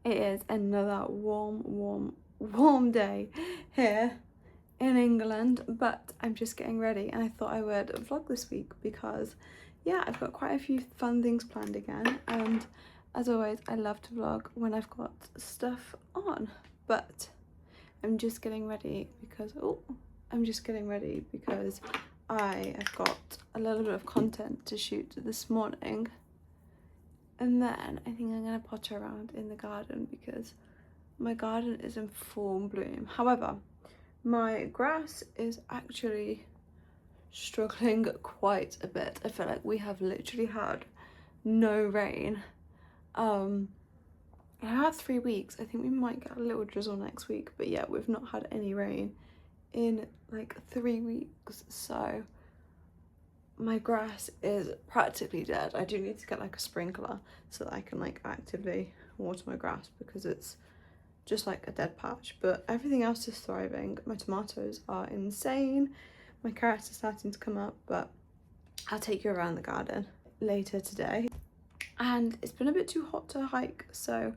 It is another warm day here in England, but I'm just getting ready and I thought I would vlog this week because yeah, I've got quite a few fun things planned again, and as always I love to vlog when I've got stuff on, but I'm just getting ready because I have got a little bit of content to shoot this morning. And then I think I'm going to potter around in the garden because my garden is in full bloom. However, my grass is actually struggling quite a bit. I feel like we have literally had no rain. I had 3 weeks. I think we might get a little drizzle next week, but yeah, we've not had any rain in like 3 weeks. So my grass is practically dead. I do need to get like a sprinkler so that I can like actively water my grass because it's just like a dead patch, but everything else is thriving. My tomatoes are insane, my carrots are starting to come up, but I'll take you around the garden later today. And it's been a bit too hot to hike, so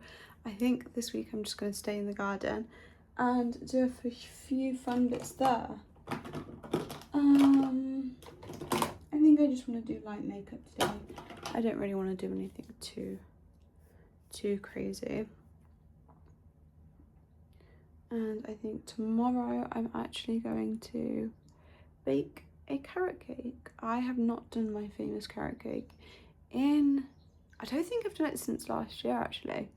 I think this week I'm just going to stay in the garden and do a few fun bits there. I think I just want to do light makeup today. I don't really want to do anything too crazy. And I think tomorrow I'm actually going to bake a carrot cake. I have not done my famous carrot cake I don't think I've done it since last year actually,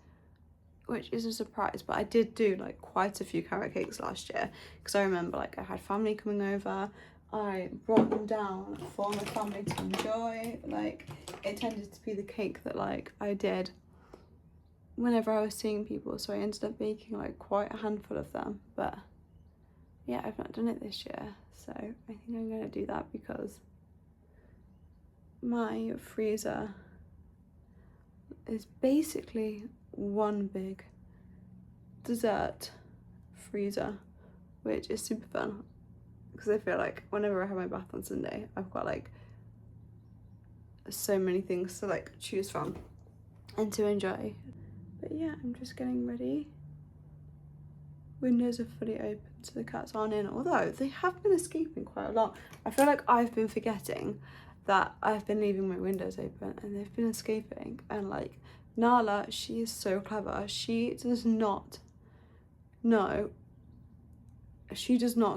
which is a surprise, but I did do like quite a few carrot cakes last year because I remember like I had family coming over, I brought them down for my family to enjoy. Like it tended to be the cake that like I did whenever I was seeing people, so I ended up baking like quite a handful of them. But yeah, I've not done it this year, so I think I'm gonna do that because my freezer is basically one big dessert freezer, which is super fun because I feel like whenever I have my bath on Sunday, I've got like so many things to like choose from and to enjoy. But yeah, I'm just getting ready. Windows are fully open so the cats aren't in, although they have been escaping quite a lot. I feel like I've been forgetting that I've been leaving my windows open and they've been escaping. And like Nala, she is so clever. She does not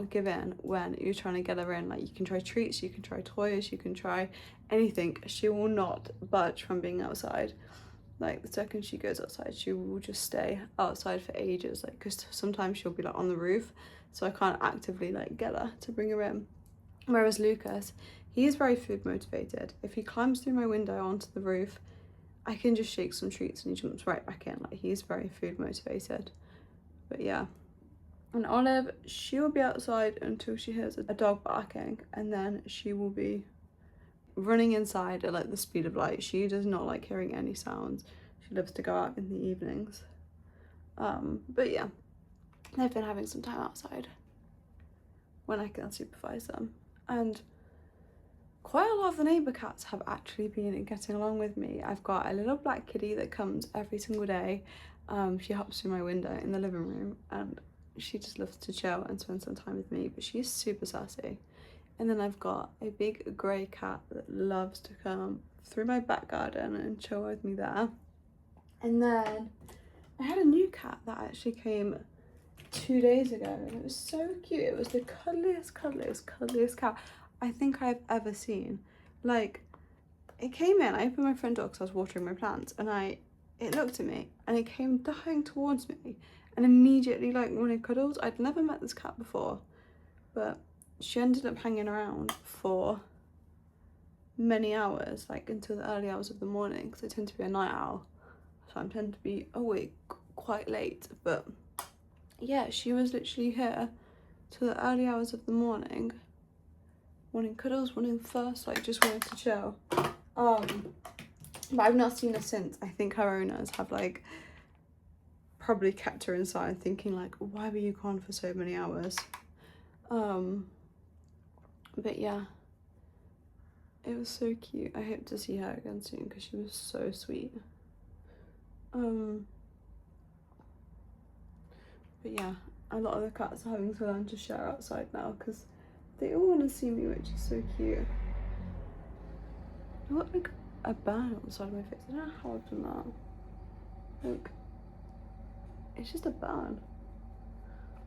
give in when you're trying to get her in. Like you can try treats, you can try toys, you can try anything. She will not budge from being outside. Like the second she goes outside, she will just stay outside for ages. Like because sometimes she'll be like on the roof, so I can't actively like get her to bring her in. Whereas Lucas, he is very food motivated. If he climbs through my window onto the roof, I can just shake some treats and he jumps right back in. Like he's very food motivated. But yeah. And Olive, she will be outside until she hears a dog barking, and then she will be running inside at like the speed of light. She does not like hearing any sounds. She loves to go out in the evenings. But yeah, they've been having some time outside when I can supervise them, and quite a lot of the neighbour cats have actually been getting along with me. I've got a little black kitty that comes every single day. She hops through my window in the living room and she just loves to chill and spend some time with me, but she's super sassy. And then I've got a big grey cat that loves to come through my back garden and chill with me there. And then I had a new cat that actually came 2 days ago and it was so cute. It was the cuddliest cat I think I've ever seen. Like it came in, I opened my front door because I was watering my plants, and it looked at me and it came dying towards me and immediately like wanted cuddles. I'd never met this cat before, but she ended up hanging around for many hours, like until the early hours of the morning, because I tend to be a night owl, so I tend to be awake quite late. But yeah, she was literally here till the early hours of the morning, wanting cuddles, wanting fuss, like just wanting to chill. But I've not seen her since. I think her owners have like probably kept her inside thinking like, why were you gone for so many hours? But yeah, it was so cute. I hope to see her again soon because she was so sweet. And then I have a new cat that actually came 2 days ago and it was so cute. I think I've ever seen. Like it came in, I opened my front door because I was watering my plants, and it was so cute. I came 2 days ago and it was so cute. I think I've ever seen. But yeah, a lot of the cats are having to learn to share outside now because they all want to see me, which is so cute. I got like a burn on the side of my face. I don't know how I've done that. Like, it's just a burn.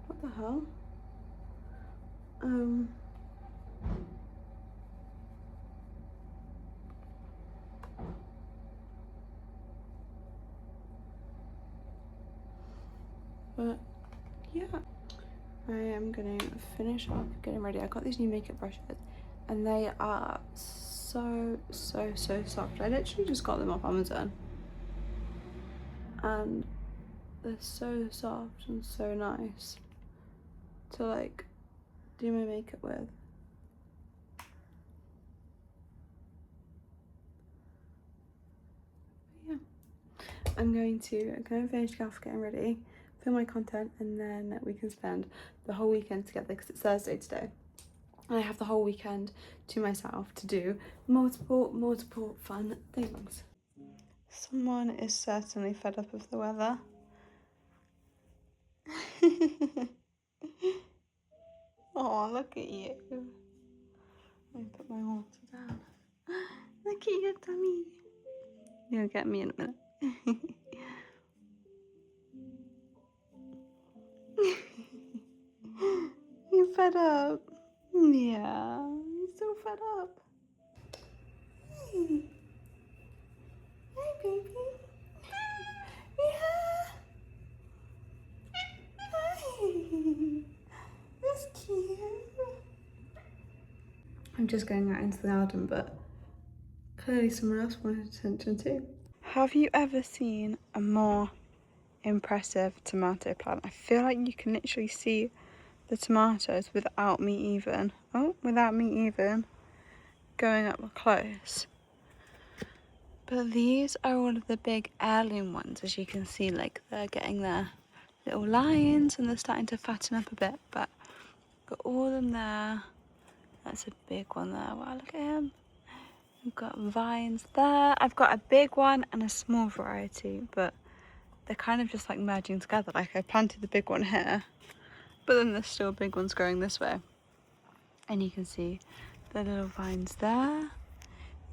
What the hell? But yeah, I am gonna finish off getting ready. I got these new makeup brushes and they are so soft. I literally just got them off Amazon and they're so soft and so nice to like do my makeup with. Yeah, I'm going to finish off getting ready, film my content, and then we can spend the whole weekend together because it's Thursday today. And I have the whole weekend to myself to do multiple fun things. Someone is certainly fed up of the weather. Oh, look at you. Let me put my water down. Look at your tummy. You'll get me in a minute. You fed up? Yeah, you're so fed up. Hey. Hi, baby. Yeah. Hi. That's cute. I'm just going out into the garden, but clearly someone else wanted attention too. Have you ever seen a more impressive tomato plant? I feel like you can literally see the tomatoes without me even going up close. But these are all of the big heirloom ones, as you can see, like they're getting their little lines and they're starting to fatten up a bit, but got all of them there. That's a big one there. Wow, look at him. We've got vines there. I've got a big one and a small variety, but they're kind of just like merging together. Like I planted the big one here, but then there's still big ones growing this way. And you can see the little vines there. You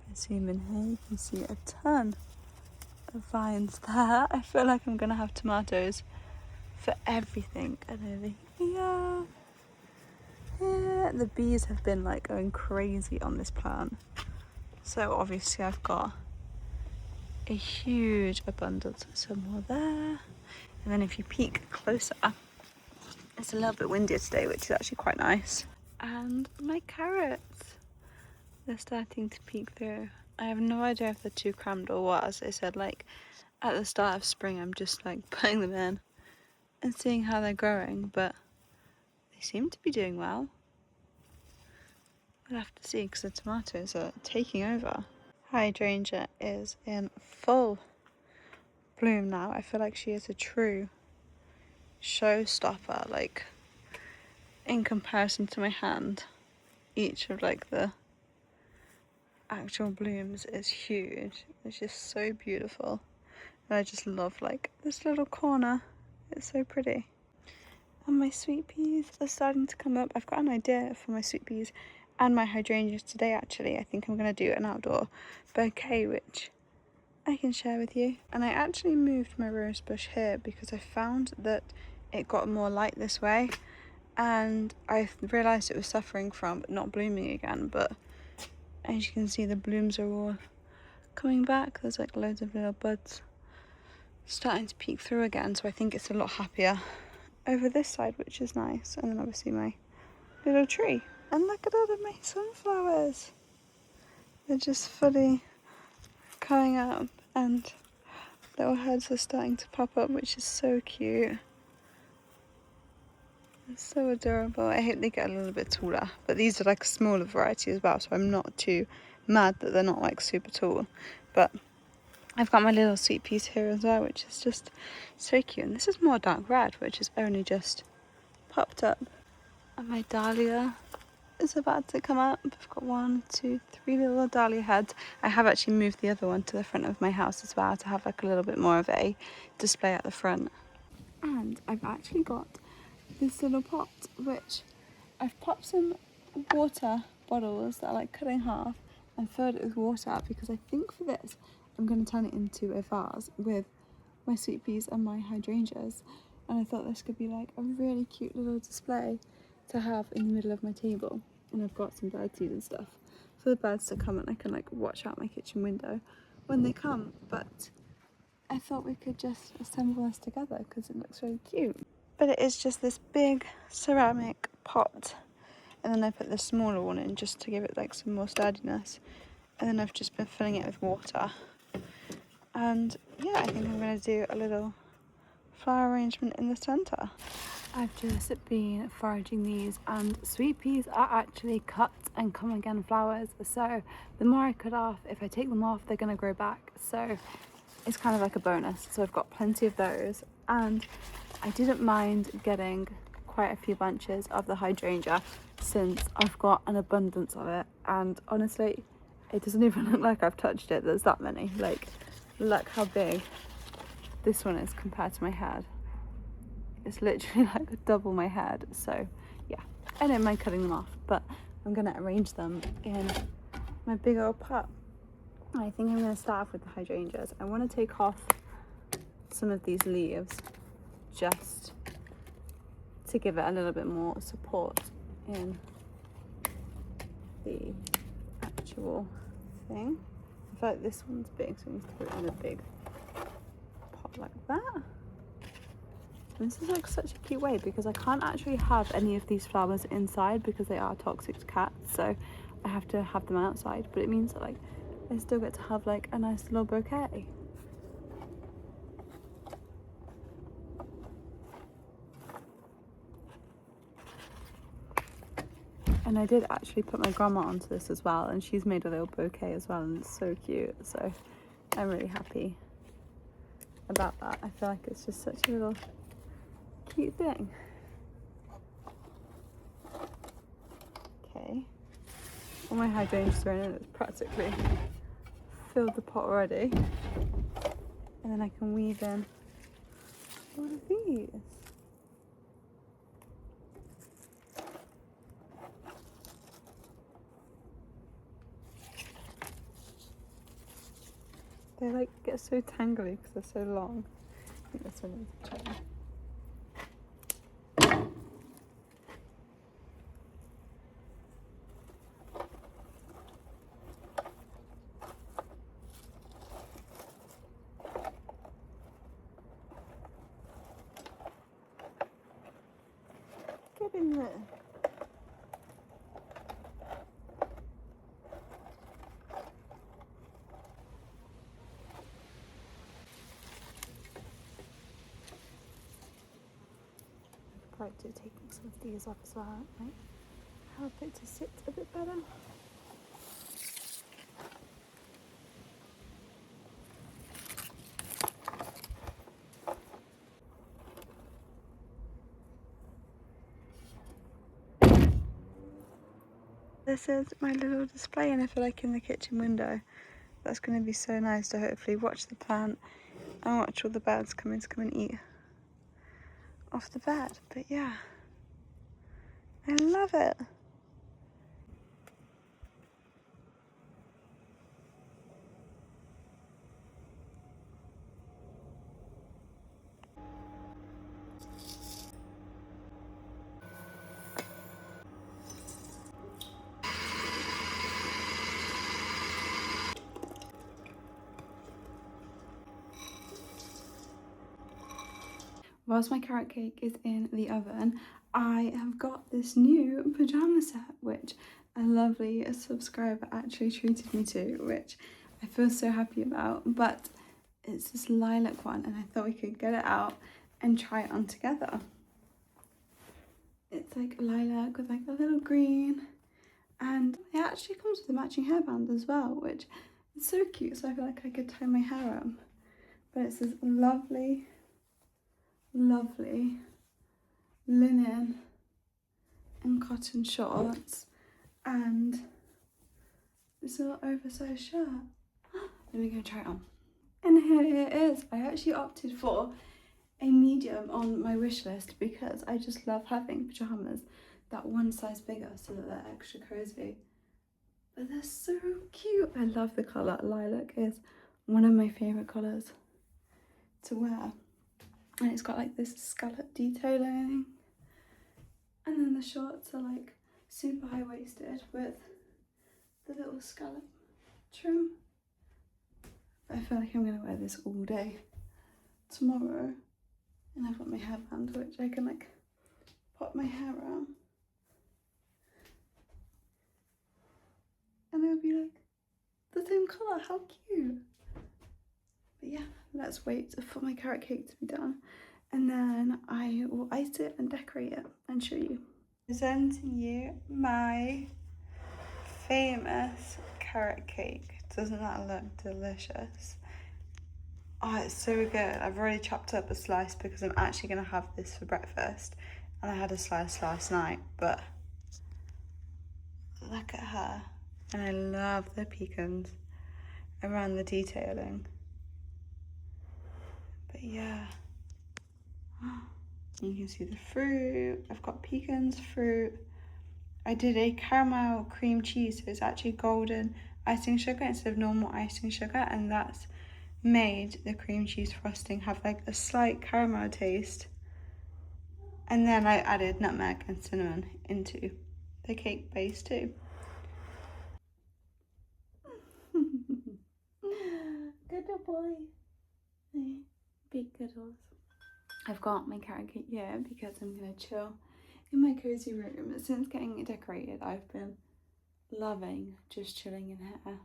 can see them in here. You can see a ton of vines there. I feel like I'm gonna have tomatoes for everything. And over here, here, the bees have been like going crazy on this plant. So obviously I've got a huge abundance of some more there. And then if you peek closer, it's a little bit windier today, which is actually quite nice. And my carrots, they're starting to peek through. I have no idea if they're too crammed or what. As I said, like at the start of spring, I'm just like putting them in and seeing how they're growing, but they seem to be doing well. We'll have to see because the tomatoes are taking over. Hydrangea is in full bloom now. I feel like she is a true showstopper, like in comparison to my hand. Each of like the actual blooms is huge. It's just so beautiful. And I just love like this little corner. It's so pretty. And my sweet peas are starting to come up. I've got an idea for my sweet peas and my hydrangeas today actually. I think I'm going to do an outdoor bouquet which I can share with you. And I actually moved my rose bush here because I found that it got more light this way and I realised it was suffering from not blooming again, but as you can see the blooms are all coming back. There's like loads of little buds starting to peek through again, so I think it's a lot happier over this side, which is nice. And then obviously my little tree. And look at all of my sunflowers. They're just fully coming up and little heads are starting to pop up, which is so cute. It's so adorable. I hope they get a little bit taller, but these are like a smaller variety as well, so I'm not too mad that they're not like super tall. But I've got my little sweet peas here as well, which is just so cute. And this is more dark red, which has only just popped up. And my dahlia is about to come up. I've got 1, 2, 3 little dahlia heads. I have actually moved the other one to the front of my house as well to have like a little bit more of a display at the front. And I've actually got this little pot, which I've popped some water bottles that are like cut in half and filled it with water, because I think for this I'm going to turn it into a vase with my sweet peas and my hydrangeas, and I thought this could be like a really cute little display to have in the middle of my table. And I've got some birdseed and stuff for the birds to come, and I can like watch out my kitchen window when they come. But I thought we could just assemble this together because it looks really cute. But it is just this big ceramic pot, and then I put the smaller one in just to give it like some more sturdiness, and then I've just been filling it with water. And yeah, I think I'm going to do a little flower arrangement in the centre. I've just been foraging these, and sweet peas are actually cut and come again flowers, so the more I cut off, if I take them off, they're going to grow back, so it's kind of like a bonus. So I've got plenty of those, and I didn't mind getting quite a few bunches of the hydrangea since I've got an abundance of it, and honestly it doesn't even look like I've touched it. There's that many. Like, look how big this one is compared to my head. It's literally like double my head. So yeah, I don't mind cutting them off, but I'm gonna arrange them in my big old pot. I think I'm gonna start off with the hydrangeas. I want to take off some of these leaves just to give it a little bit more support in the actual thing. I feel like this one's big, so I need to put it in a big pot like that. And this is like such a cute way, because I can't actually have any of these flowers inside because they are toxic to cats, so I have to have them outside. But it means that like I still get to have like a nice little bouquet. And I did actually put my grandma onto this as well, and she's made a little bouquet as well, and it's so cute. So I'm really happy about that. I feel like it's just such a little cute thing. Okay, all my hydrangeas are in it. It's practically filled the pot already, and then I can weave in one of these. They like get so tangly because they're so long. I think this one needs a try. Get in there. I'd like to take some of these off as well, right? Help it to sit a bit better. This is my little display, and I feel like in the kitchen window that's going to be so nice to hopefully watch the plant and watch all the birds come and eat off the bed. But yeah, I love it. Whilst my carrot cake is in the oven, I have got this new pyjama set, which a lovely subscriber actually treated me to, which I feel so happy about. But it's this lilac one, and I thought we could get it out and try it on together. It's like lilac with like a little green, and it actually comes with a matching hairband as well, which is so cute, so I feel like I could tie my hair up. But it's this lovely linen and cotton shorts and this little oversized shirt. Let me go try it on. And here it is. I actually opted for a medium on my wish list because I just love having pyjamas that one size bigger so that they're extra cozy. But they're so cute. I love the colour. Lilac is one of my favourite colours to wear. And it's got like this scallop detailing. And then the shorts are like super high-waisted with the little scallop trim. I feel like I'm going to wear this all day tomorrow. And I've got my hairband, which I can like pop my hair around. And it'll be like the same colour, how cute. But yeah, let's wait for my carrot cake to be done. And then I will ice it and decorate it and show you. Presenting you my famous carrot cake. Doesn't that look delicious? Oh, it's so good. I've already chopped up a slice because I'm actually going to have this for breakfast. And I had a slice last night, but look at her. And I love the pecans around the detailing. But yeah. You can see the fruit. I've got pecans, fruit. I did a caramel cream cheese, so it's actually golden icing sugar instead of normal icing sugar, and that's made the cream cheese frosting have like a slight caramel taste. And then I added nutmeg and cinnamon into the cake base too. Good boy. Big cuddles. I've got my carrot cake here because I'm gonna chill in my cozy room. Since getting it decorated, I've been loving just chilling in here.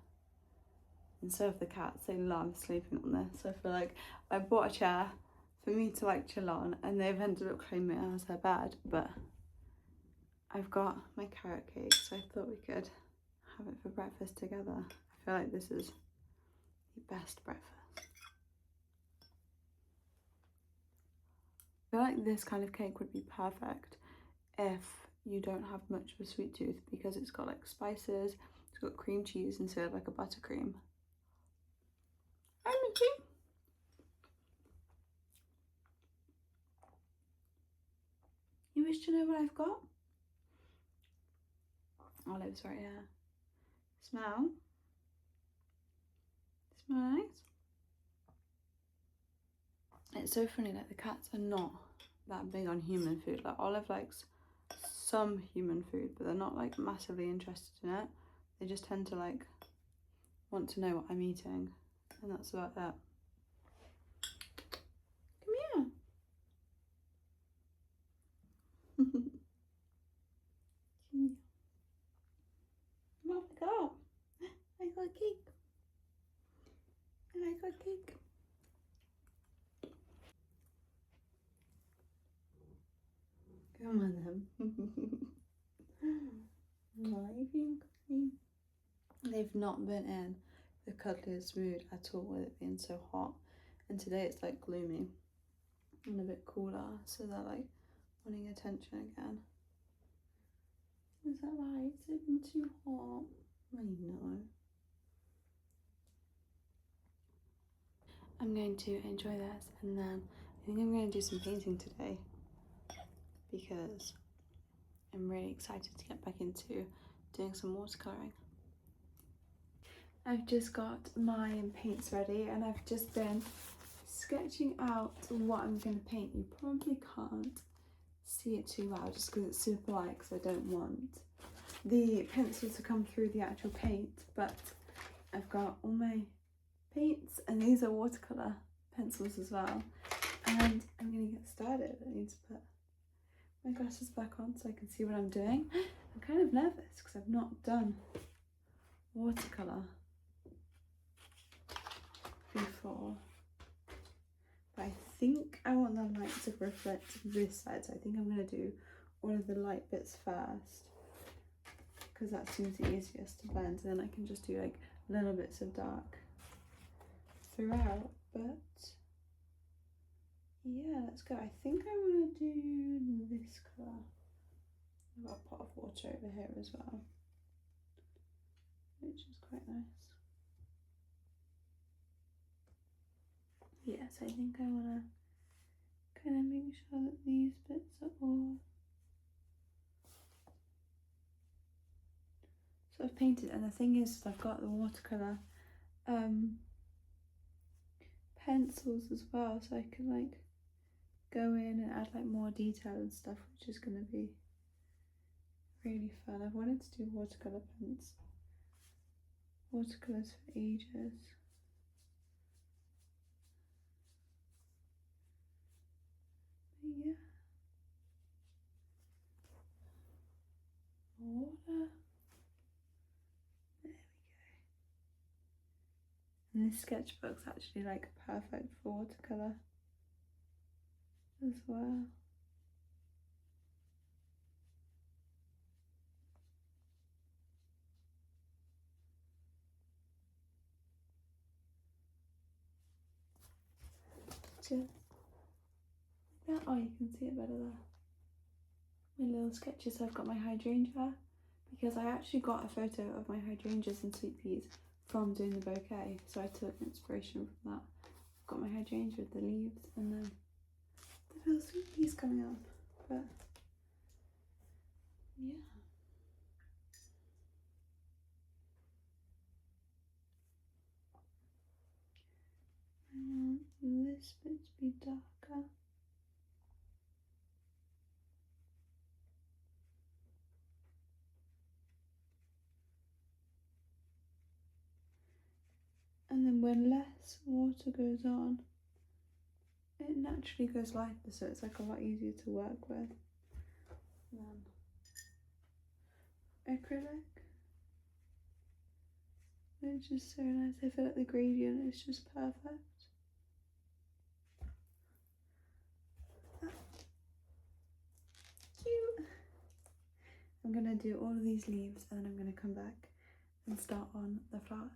And so have the cats, they love sleeping on this. So I feel like I bought a chair for me to like chill on, and they've ended up claiming it as their bed, but I've got my carrot cake, so I thought we could have it for breakfast together. I feel like this is the best breakfast. I feel like this kind of cake would be perfect if you don't have much of a sweet tooth because it's got like spices, it's got cream cheese instead of like a buttercream. Hi, Mickey. You wish to know what I've got? Olives right here. Smell. Smell nice. It's so funny, like the cats are not that big on human food. Like Olive likes some human food, but they're not like massively interested in it. They just tend to like want to know what I'm eating, and that's about that. Come here. Come here. Oh my god. I got cake. I got cake. Come on then. They've not been in the cuddliest mood at all with it being so hot. And today it's like gloomy and a bit cooler, so they're like wanting attention again. Is that right? It's been too hot. I know. I'm going to enjoy this, and then I think I'm going to do some painting today because I'm really excited to get back into doing some watercolouring. I've just got my paints ready and I've just been sketching out what I'm going to paint. You probably can't see it too well just because it's super light, because I don't want the pencil to come through the actual paint, but I've got all my paints, and these are watercolour pencils as well, and I'm going to get started. I need to put my glasses back on so I can see what I'm doing. I'm kind of nervous because I've not done watercolour before, but I think I want the light to reflect this side, so I think I'm going to do all of the light bits first because that seems the easiest to blend, and then I can just do like little bits of dark throughout. But yeah, let's go. I think I want to do this colour. I've got a pot of water over here as well, which is quite nice. Yes, I think I want to kind of make sure that these bits are all sort of painted. And the thing is, I've got the watercolor pencils as well, so I can like go in and add like more detail and stuff, which is going to be really fun. I've wanted to do watercolors for ages. But yeah. Water. There we go. And this sketchbook's actually like perfect for watercolor as well. Just like that. Oh, you can see it better there. My little sketches. I've got my hydrangea, because I actually got a photo of my hydrangeas and sweet peas from doing the bouquet, so I took inspiration from that. I've got my hydrangea with the leaves and then the little sweet peas coming up, but yeah. I want this bit to be darker. And then when less water goes on, it naturally goes lighter, so it's like a lot easier to work with than acrylic, which is so nice. I feel like the gradient is just perfect. Cute. I'm gonna do all of these leaves and then I'm gonna come back and start on the flowers.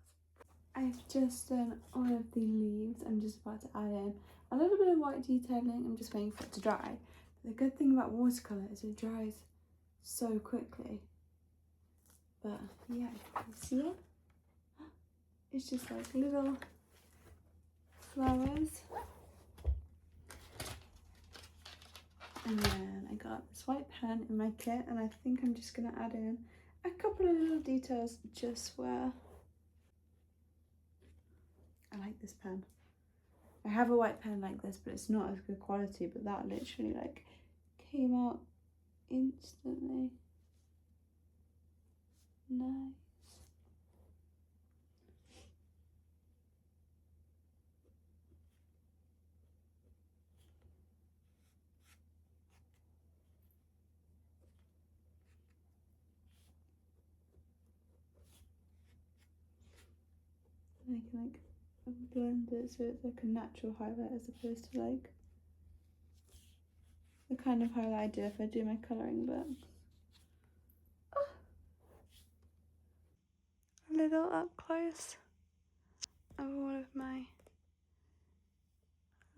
I've just done all of the leaves. I'm just about to add in a little bit of white detailing. I'm just waiting for it to dry. The good thing about watercolour is it dries so quickly. But yeah, you see it? It's just like little flowers. And then I got this white pen in my kit, and I think I'm just gonna add in a couple of little details just where. I like this pen. I have a white pen like this, but it's not as good quality, but that literally like came out instantly. Nice. And I can like blend it so it's like a natural highlight as opposed to like the kind of highlight I do if I do my colouring books. A little up close of all of my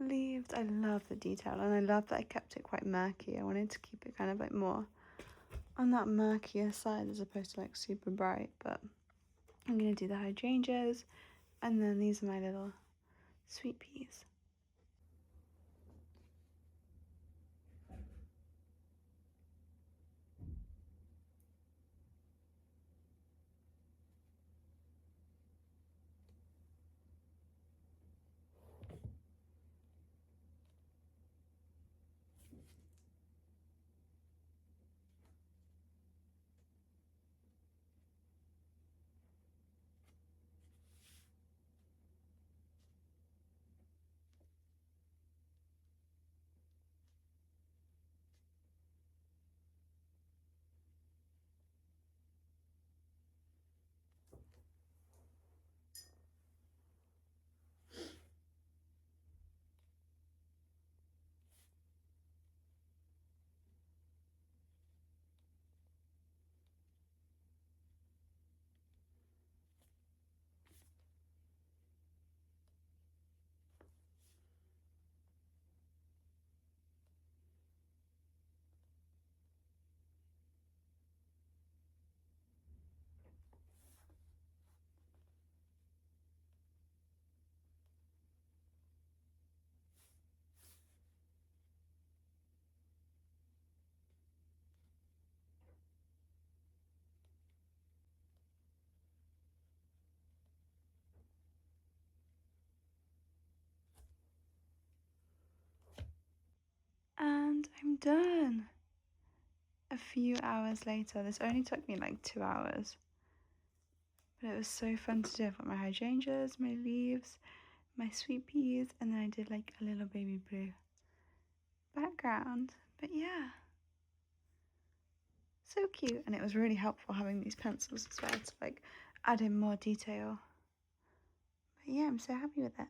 leaves. I love the detail, and I love that I kept it quite murky. I wanted to keep it kind of like more on that murkier side as opposed to like super bright. But I'm gonna do the hydrangeas, and then these are my little sweet peas. I'm done. A few hours later. This only took me like 2 hours. But it was so fun to do. I've got my hydrangeas, my leaves, my sweet peas, and then I did like a little baby blue background. But yeah, so cute. And it was really helpful having these pencils as well to like add in more detail. But yeah, I'm so happy with it.